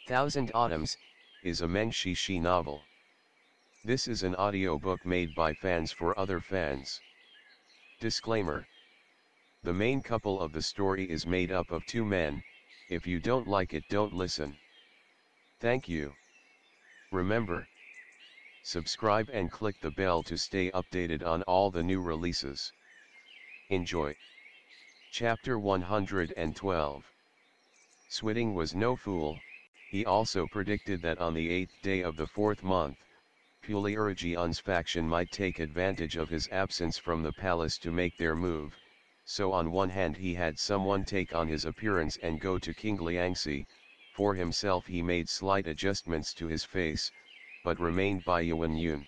Thousand Autumns, is a Meng Xi Shi novel. This is an audiobook made by fans for other fans. Disclaimer. The main couple of the story is made up of two men. If you don't like it, don't listen. Thank you. Remember, subscribe and click the bell to stay updated on all the new releases. Enjoy. Chapter 112. Switting was no fool. He also predicted that on the 8th day of the 4th month, Puliurgian's faction might take advantage of his absence from the palace to make their move. So on one hand he had someone take on his appearance and go to King Liangxi. For himself he made slight adjustments to his face, but remained by Yuan Yun.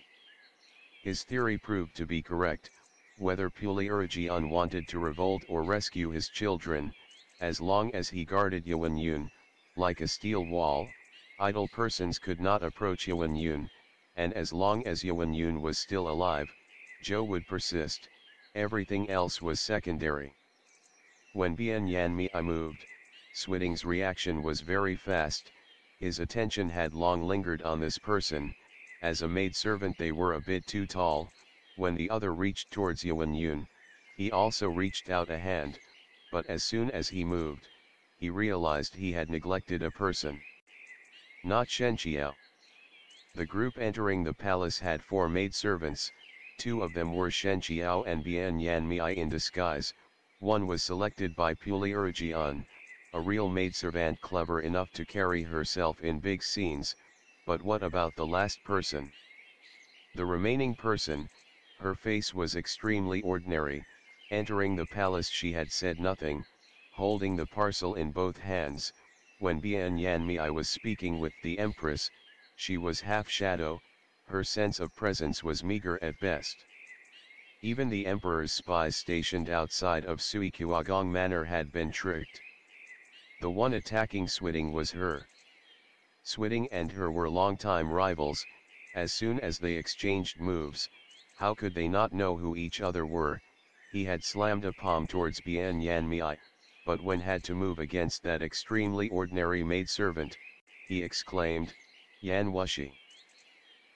His theory proved to be correct. Whether Puliurgian wanted to revolt or rescue his children, as long as he guarded Yuan Yun, like a steel wall, idle persons could not approach Yuan Yun, and as long as Yuan Yun was still alive, Zhou would persist. Everything else was secondary. When Bian Yanmei moved, Switting's reaction was very fast. His attention had long lingered on this person. As a maidservant they were a bit too tall. When the other reached towards Yuan Yun, he also reached out a hand, but as soon as he moved, he realized he had neglected a person. Not Shen Qiao. The group entering the palace had 4 maidservants. 2 of them were Shen Qiao and Bian Yanmei in disguise. One was selected by Puliurgian, a real maidservant clever enough to carry herself in big scenes. But what about the last person? The remaining person, her face was extremely ordinary. Entering the palace she had said nothing, holding the parcel in both hands. When Bian Yanmei was speaking with the empress, she was half shadow, her sense of presence was meager at best. Even the emperor's spies stationed outside of Suiqiuagong Manor had been tricked. The one attacking Switting was her. Switting and her were longtime rivals. As soon as they exchanged moves, how could they not know who each other were? He had slammed a palm towards Bian Yanmei, but when had to move against that extremely ordinary maidservant, he exclaimed, "Yan Wushi."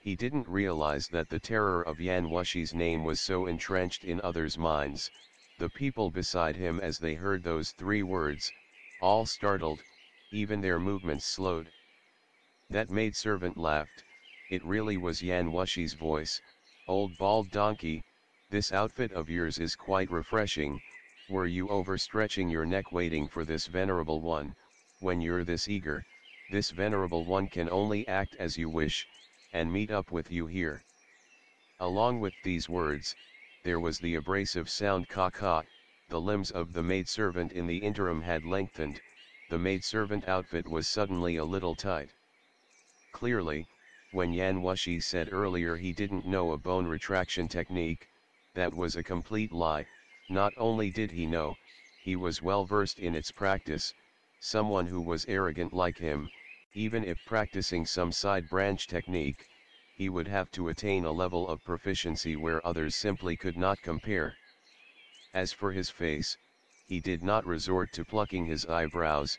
He didn't realize that the terror of Yan Wushi's name was so entrenched in others' minds. The people beside him, as they heard those 3 words, all startled, even their movements slowed. That maidservant laughed. It really was Yan Wushi's voice. "Old bald donkey, this outfit of yours is quite refreshing. Were you overstretching your neck waiting for this venerable one? When you're this eager, this venerable one can only act as you wish, and meet up with you here." Along with these words, there was the abrasive sound "ka-ka." The limbs of the maidservant in the interim had lengthened. The maidservant outfit was suddenly a little tight. Clearly, when Yan Wushi said earlier he didn't know a bone retraction technique, that was a complete lie. Not only did he know, he was well versed in its practice. Someone who was arrogant like him, even if practicing some side branch technique, he would have to attain a level of proficiency where others simply could not compare. As for his face, he did not resort to plucking his eyebrows,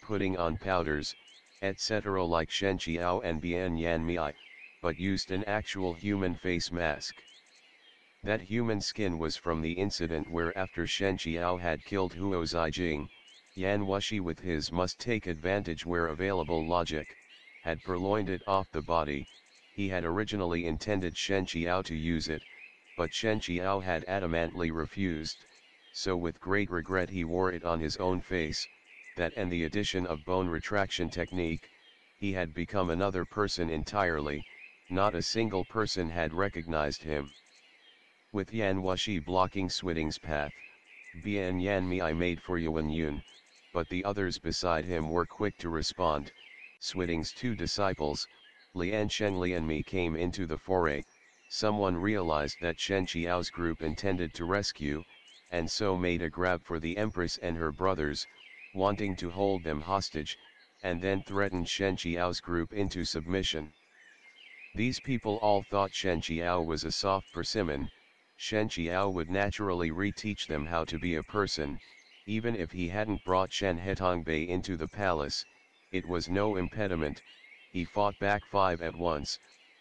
putting on powders, etc. like Shen Qiao and Bian Yanmei, but used an actual human face mask. That human skin was from the incident where after Shen Qiao had killed Huo Zijing, Yan Wushi with his must take advantage where available logic, had purloined it off the body. He had originally intended Shen Qiao to use it, but Shen Qiao had adamantly refused, so with great regret he wore it on his own face. That and the addition of bone retraction technique, he had become another person entirely. Not a single person had recognized him. With Yan Wushi blocking Switting's path, Bian Yanmei made for Yuan Yun, but the others beside him were quick to respond. Switting's 2 disciples, Lian Shenglianmei, came into the foray. Someone realized that Shen Qiao's group intended to rescue, and so made a grab for the empress and her brothers, wanting to hold them hostage, and then threatened Shen Qiao's group into submission. These people all thought Shen Qiao was a soft persimmon. Shen Qiao would naturally reteach them how to be a person. Even if he hadn't brought Shen Hetongbei into the palace, it was no impediment, he fought back 5 at once,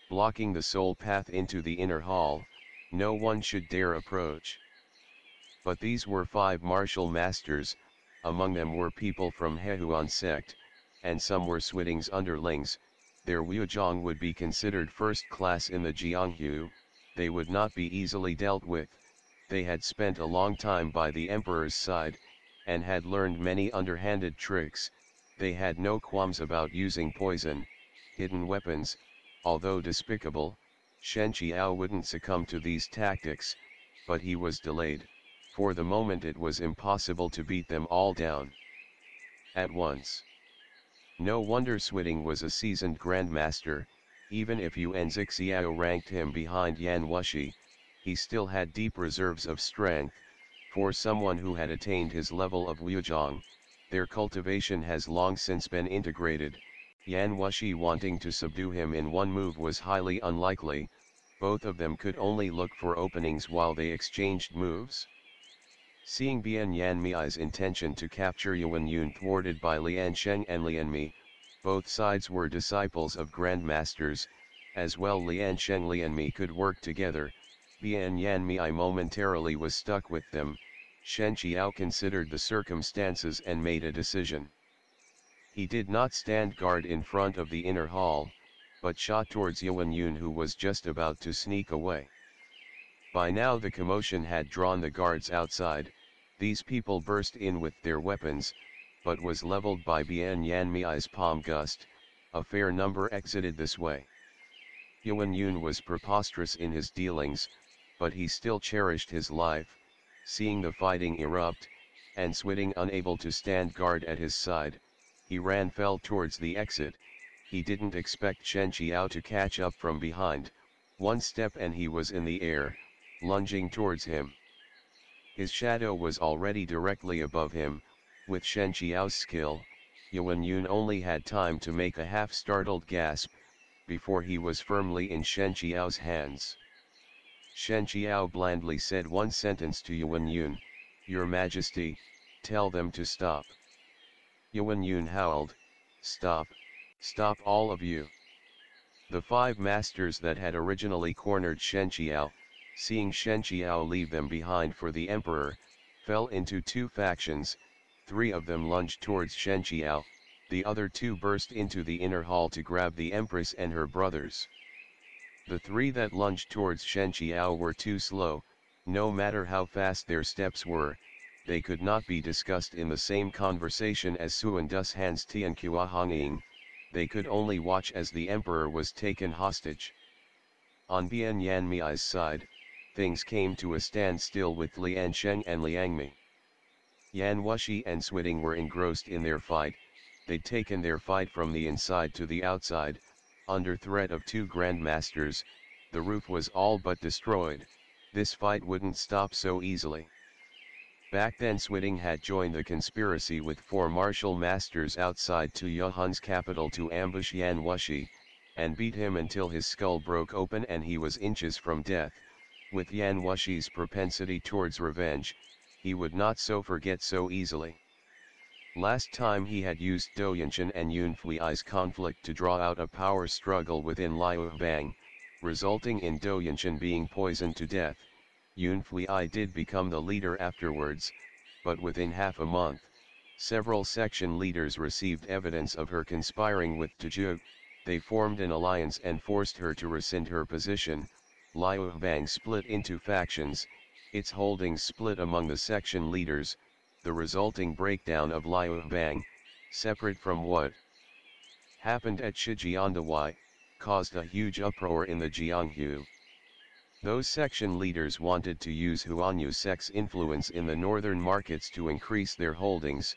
blocking the sole path into the inner hall. No one should dare approach. But these were 5 martial masters, among them were people from Hehuan sect, and some were Switing's underlings. Their Wuzhong would be considered first class in the Jianghu, they would not be easily dealt with. They had spent a long time by the emperor's side, and had learned many underhanded tricks. They had no qualms about using poison, hidden weapons. Although despicable, Shen Qiao wouldn't succumb to these tactics, but he was delayed. For the moment it was impossible to beat them all down at once. No wonder Switing was a seasoned grandmaster. Even if Yuan Zixiao ranked him behind Yan Wushi, he still had deep reserves of strength. For someone who had attained his level of Wuzhong, their cultivation has long since been integrated. Yan Wushi wanting to subdue him in one move was highly unlikely. Both of them could only look for openings while they exchanged moves. Seeing Bian Yanmi's intention to capture Yuan Yun thwarted by Lian Sheng and Lian Mi, both sides were disciples of grandmasters, as well Lian Sheng Lian Mi could work together. Bian Yanmi momentarily was stuck with them. Shen Qiao considered the circumstances and made a decision. He did not stand guard in front of the inner hall, but shot towards Yuan Yun who was just about to sneak away. By now the commotion had drawn the guards outside. These people burst in with their weapons, but was leveled by Bian Yanmi's palm gust. A fair number exited this way. Yuan Yun was preposterous in his dealings, but he still cherished his life. Seeing the fighting erupt, and Switing unable to stand guard at his side, he fell towards the exit. He didn't expect Shen Qiao to catch up from behind. One step and he was in the air, lunging towards him. His shadow was already directly above him. With Shen Qiao's skill, Yuan Yun only had time to make a half-startled gasp, before he was firmly in Shen Qiao's hands. Shen Qiao blandly said one sentence to Yuan Yun, "Your Majesty, tell them to stop." Yuan Yun howled, "Stop, stop all of you." The 5 masters that had originally cornered Shen Qiao, seeing Shen Qiao leave them behind for the emperor, fell into 2 factions. 3 of them lunged towards Shen Qiao, the other 2 burst into the inner hall to grab the empress and her brothers. The 3 that lunged towards Shen Qiao were too slow. No matter how fast their steps were, they could not be discussed in the same conversation as Suan Dus Han's Tianqua Honging. They could only watch as the emperor was taken hostage. On Bian Yanmi's side, things came to a standstill with Lian Sheng and Liang Mi. Yan Wushi and Switing were engrossed in their fight. They'd taken their fight from the inside to the outside, under threat of 2 grandmasters. The roof was all but destroyed. This fight wouldn't stop so easily. Back then Switing had joined the conspiracy with 4 martial masters outside Tu Hun's capital to ambush Yan Wushi, and beat him until his skull broke open and he was inches from death. With Yan Wushi's propensity towards revenge, he would not forget so easily. Last time he had used Douyanshan and Yunfui's conflict to draw out a power struggle within Liuebang, resulting in Douyanshan being poisoned to death. Yunfui did become the leader afterwards, but within half a month, several section leaders received evidence of her conspiring with Tiju. They formed an alliance and forced her to rescind her position. Liuebang split into factions, its holdings split among the section leaders. The resulting breakdown of Liuebang, separate from what happened at Shijiandawai, caused a huge uproar in the Jianghu. Those section leaders wanted to use Huanyu sect's influence in the northern markets to increase their holdings.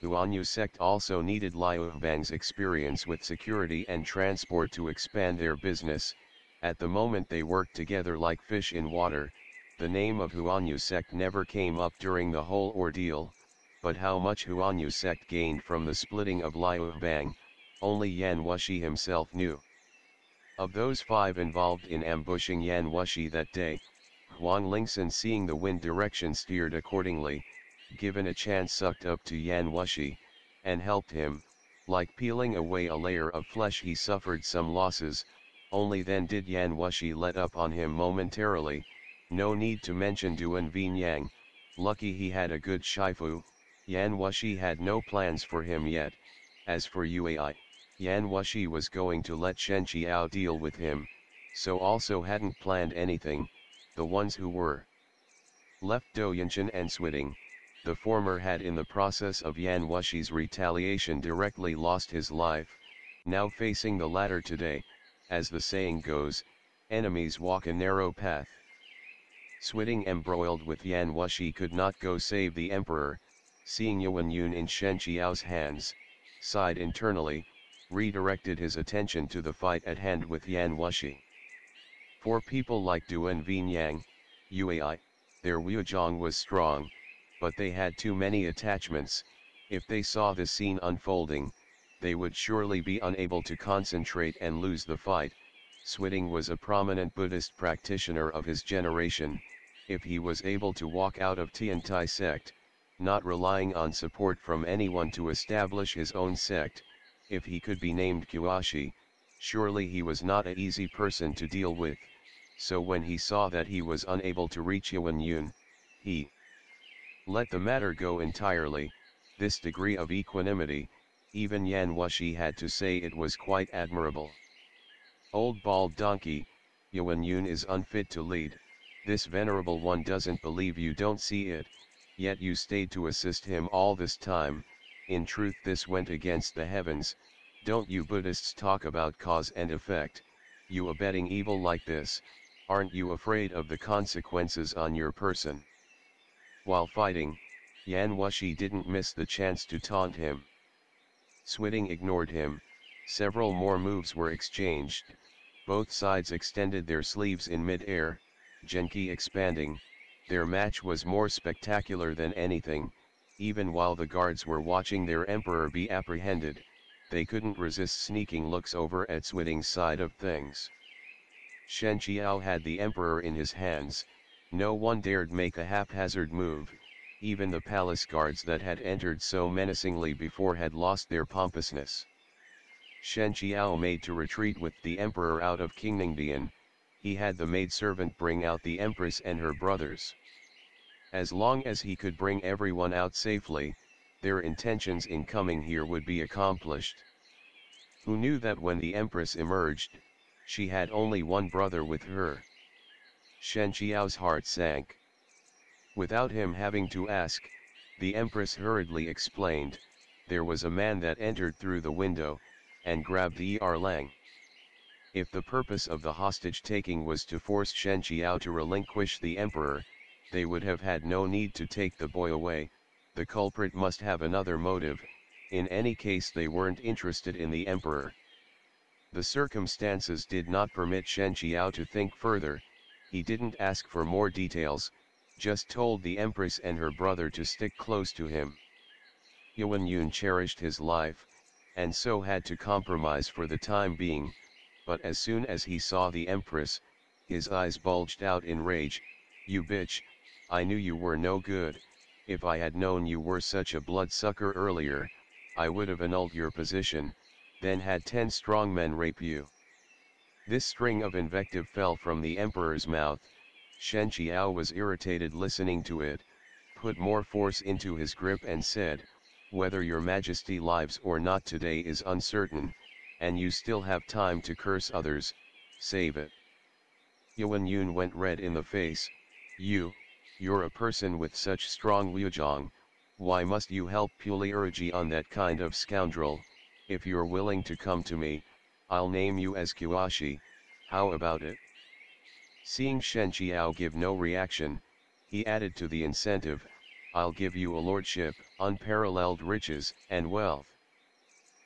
Huanyu sect also needed Liuebang's experience with security and transport to expand their business. At the moment they worked together like fish in water. The name of Huanyu sect never came up during the whole ordeal, but how much Huanyu sect gained from the splitting of Liuebang, only Yan Wushi himself knew. Of those 5 involved in ambushing Yan Wushi that day, Huang Lingsan, seeing the wind direction, steered accordingly, given a chance sucked up to Yan Wushi, and helped him. Like peeling away a layer of flesh, he suffered some losses, only then did Yan Wushi let up on him momentarily. No need to mention Duan Vinyang, lucky he had a good shifu. Yan Wushi had no plans for him yet. As for Uai, Yan Wushi was going to let Shen Qiao deal with him, so also hadn't planned anything. The ones who were left Douyinshan and Switing, the former had in the process of Yan Wushi's retaliation directly lost his life, now facing the latter today, as the saying goes, enemies walk a narrow path. Switing, embroiled with Yan Wushi, could not go save the emperor, seeing Yuan Yun in Shen Qiao's hands, sighed internally, redirected his attention to the fight at hand with Yan Wushi. For people like Duan Vinyang, Uai, their Wuzhong was strong, but they had too many attachments. If they saw the scene unfolding, they would surely be unable to concentrate and lose the fight. Switing was a prominent Buddhist practitioner of his generation. If he was able to walk out of Tiantai sect, not relying on support from anyone to establish his own sect, if he could be named Kuashi, surely he was not an easy person to deal with. So when he saw that he was unable to reach Yuan Yun, he let the matter go entirely. This degree of equanimity, even Yan Wushi had to say it was quite admirable. Old bald donkey, Yuan Yun is unfit to lead. This venerable one doesn't believe you don't see it, yet you stayed to assist him all this time. In truth, this went against the heavens. Don't you Buddhists talk about cause and effect? You abetting evil like this, aren't you afraid of the consequences on your person? While fighting, Yan Wushi didn't miss the chance to taunt him. Switing ignored him. Several more moves were exchanged. Both sides extended their sleeves in mid-air, Genki expanding. Their match was more spectacular than anything. Even while the guards were watching their emperor be apprehended, they couldn't resist sneaking looks over at Switing's side of things. Shen Qiao had the emperor in his hands. No one dared make a haphazard move. Even the palace guards that had entered so menacingly before had lost their pompousness. Shen Qiao made to retreat with the emperor out of Qingningdian. He had the maidservant bring out the empress and her brothers. As long as he could bring everyone out safely, their intentions in coming here would be accomplished. Who knew that when the empress emerged, she had only one brother with her? Shen Qiao's heart sank. Without him having to ask, the empress hurriedly explained, there was a man that entered through the window, and grabbed the Erlang. If the purpose of the hostage-taking was to force Shen Qiao to relinquish the emperor, they would have had no need to take the boy away. The culprit must have another motive. In any case, they weren't interested in the emperor. The circumstances did not permit Shen Qiao to think further. He didn't ask for more details, just told the empress and her brother to stick close to him. Yuan Yun cherished his life, and so had to compromise for the time being, but as soon as he saw the empress, his eyes bulged out in rage. You bitch, I knew you were no good. If I had known you were such a bloodsucker earlier, I would have annulled your position, then had 10 strong men rape you. This string of invective fell from the emperor's mouth. Shen Qiao was irritated listening to it, put more force into his grip and said, whether your majesty lives or not today is uncertain, and you still have time to curse others, save it. Yuan Yun went red in the face. You're a person with such strong Wuzhong, why must you help purely urge on that kind of scoundrel? If you're willing to come to me, I'll name you as Kuashi, how about it? Seeing Shen Qiao give no reaction, he added to the incentive, I'll give you a lordship, unparalleled riches, and wealth.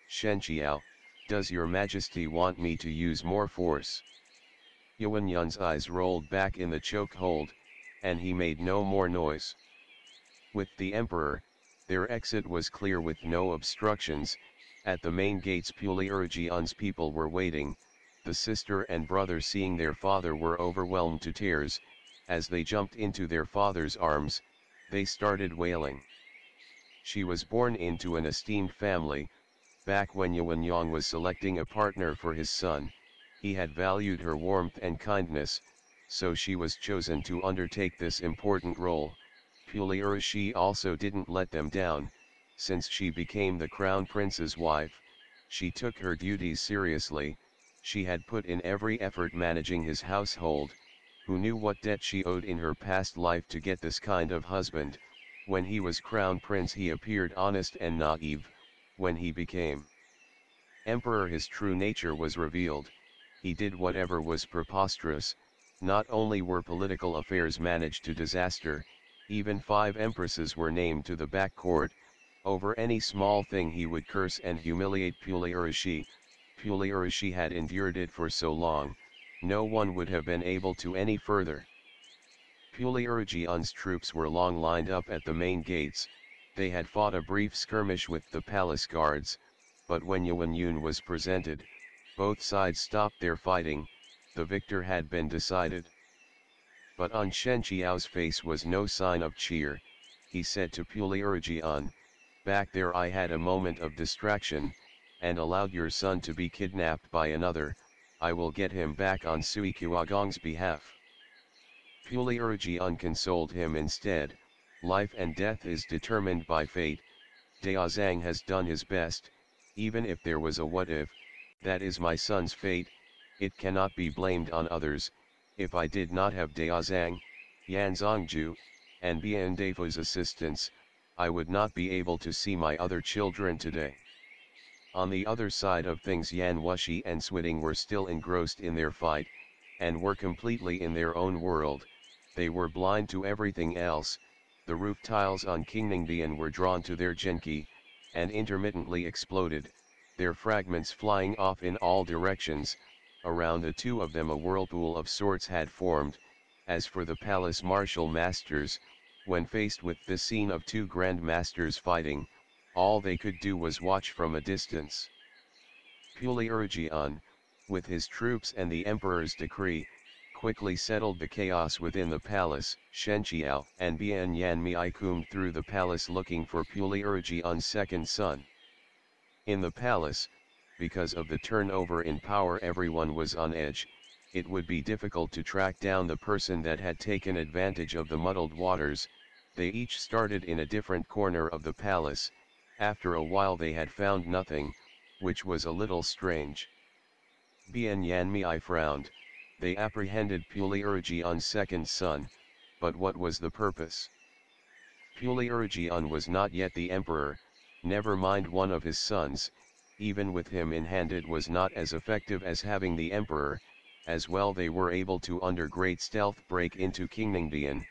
Shen Qiao, does your majesty want me to use more force? Yuan Yun's eyes rolled back in the chokehold, and he made no more noise. With the emperor, their exit was clear with no obstructions. At the main gates Puli Urgion's people were waiting. The sister and brother, seeing their father, were overwhelmed to tears. As they jumped into their father's arms, they started wailing. She was born into an esteemed family, Back when Yuan Yang was selecting a partner for his son, he had valued her warmth and kindness, so she was chosen to undertake this important role. Shi also didn't let them down. Since she became the crown prince's wife, she took her duties seriously. She had put in every effort managing his household. Who knew what debt she owed in her past life to get this kind of husband? When he was crown prince he appeared honest and naive. When he became emperor his true nature was revealed. He did whatever was preposterous. Not only were political affairs managed to disaster, even 5 empresses were named to the back court. Over any small thing he would curse and humiliate Shi. Shi had endured it for so long, no one would have been able to any further. Jian's troops were long lined up at the main gates. They had fought a brief skirmish with the palace guards, but when Yuan Yun was presented, both sides stopped their fighting. The victor had been decided. But on Shen Qiao's face was no sign of cheer. He said to Jian, "Back there I had a moment of distraction, and allowed your son to be kidnapped by another. I will get him back on Sui Qiagong's behalf." Jian consoled him instead. "Life and death is determined by fate. Daozang has done his best. Even if there was a what if, that is my son's fate. It cannot be blamed on others. If I did not have Daozang, Yan Zongju, and Bian Deifu's assistance, I would not be able to see my other children today." On the other side of things, Yan Wushi and Swiding were still engrossed in their fight, and were completely in their own world. They were blind to everything else. The roof tiles on Qingningdian were drawn to their genki, and intermittently exploded, their fragments flying off in all directions. Around the 2 of them a whirlpool of sorts had formed. As for the palace martial masters, when faced with the scene of 2 grand masters fighting, all they could do was watch from a distance. Jian, with his troops and the emperor's decree, quickly settled the chaos within the palace. Shen Qiao and Bian Yanmei combed through the palace looking for Jian's second son. In the palace, because of the turnover in power, everyone was on edge. It would be difficult to track down the person that had taken advantage of the muddled waters. They each started in a different corner of the palace. After a while they had found nothing, which was a little strange. Bian Yanmei frowned. They apprehended Jian's second son, but what was the purpose? Jian was not yet the emperor, never mind one of his sons. Even with him in hand it was not as effective as having the emperor. As well they were able to under great stealth break into Qingningdian.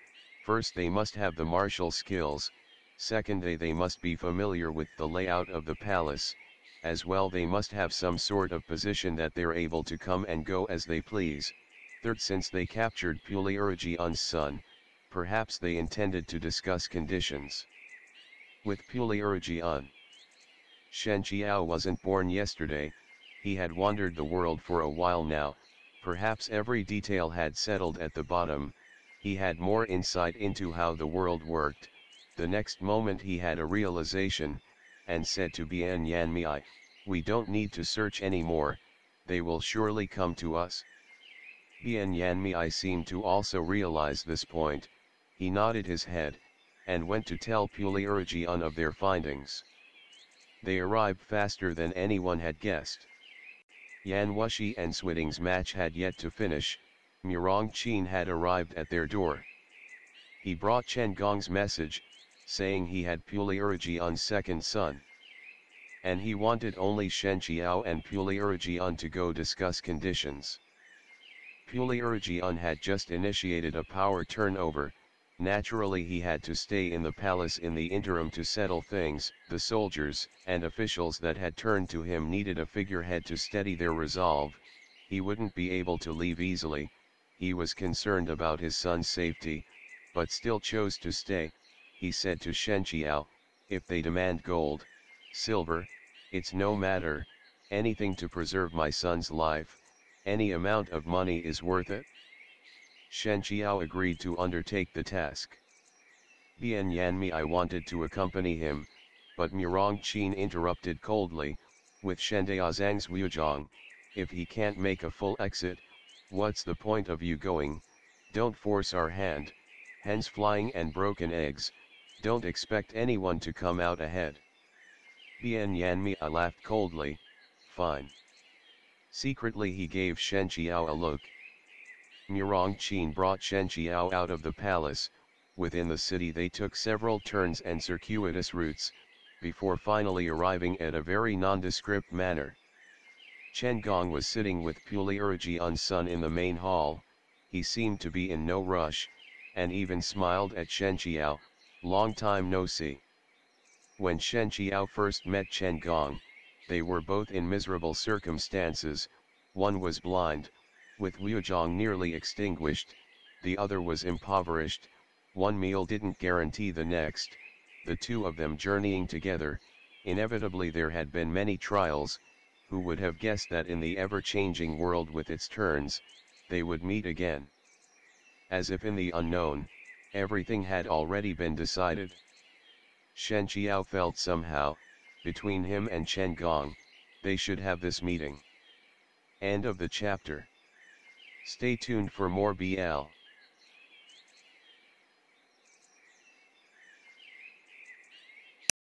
First they must have the martial skills, second they must be familiar with the layout of the palace, as well they must have some sort of position that they're able to come and go as they please. Third, since they captured Jian's son, perhaps they intended to discuss conditions with Jian. Shen Qiao wasn't born yesterday, he had wandered the world for a while now. Perhaps every detail had settled at the bottom. He had more insight into how the world worked. The next moment he had a realization, and said to Bian Yanmei, "We don't need to search anymore, they will surely come to us." Bian Yanmei seemed to also realize this point. He nodded his head, and went to tell Jian of their findings. They arrived faster than anyone had guessed. Yan Wushi and Swiding's match had yet to finish. Murong Qin had arrived at their door. He brought Chen Gong's message, saying he had Jian's second son. And he wanted only Shen Qiao and Jian to go discuss conditions. Jian had just initiated a power turnover. Naturally he had to stay in the palace in the interim to settle things. The soldiers and officials that had turned to him needed a figurehead to steady their resolve. He wouldn't be able to leave easily. He was concerned about his son's safety, but still chose to stay. He said to Shen Qiao, "If they demand gold, silver, it's no matter, anything to preserve my son's life, any amount of money is worth it." Shen Qiao agreed to undertake the task. Bian Yanmei wanted to accompany him, but Murong Qin interrupted coldly, with Shen Daozhang's Wuzhong, if he can't make a full exit, what's the point of you going? Don't force our hand, hens flying and broken eggs, don't expect anyone to come out ahead. Bian Yanmia laughed coldly, fine. Secretly he gave Shen Qiao a look. Murong Qin brought Shen Qiao out of the palace. Within the city they took several turns and circuitous routes, before finally arriving at a very nondescript manor. Chen Gong was sitting with Puliurjian's son in the main hall. He seemed to be in no rush, and even smiled at Shen Qiao, long time no see. When Shen Qiao first met Chen Gong, they were both in miserable circumstances. One was blind, with Wuzhong nearly extinguished, the other was impoverished, one meal didn't guarantee the next, the two of them journeying together. Inevitably there had been many trials. Who would have guessed that in the ever-changing world with its turns, they would meet again? As if in the unknown, everything had already been decided. Shen Qiao felt somehow, between him and Chen Gong, they should have this meeting. End of the chapter. Stay tuned for more BL.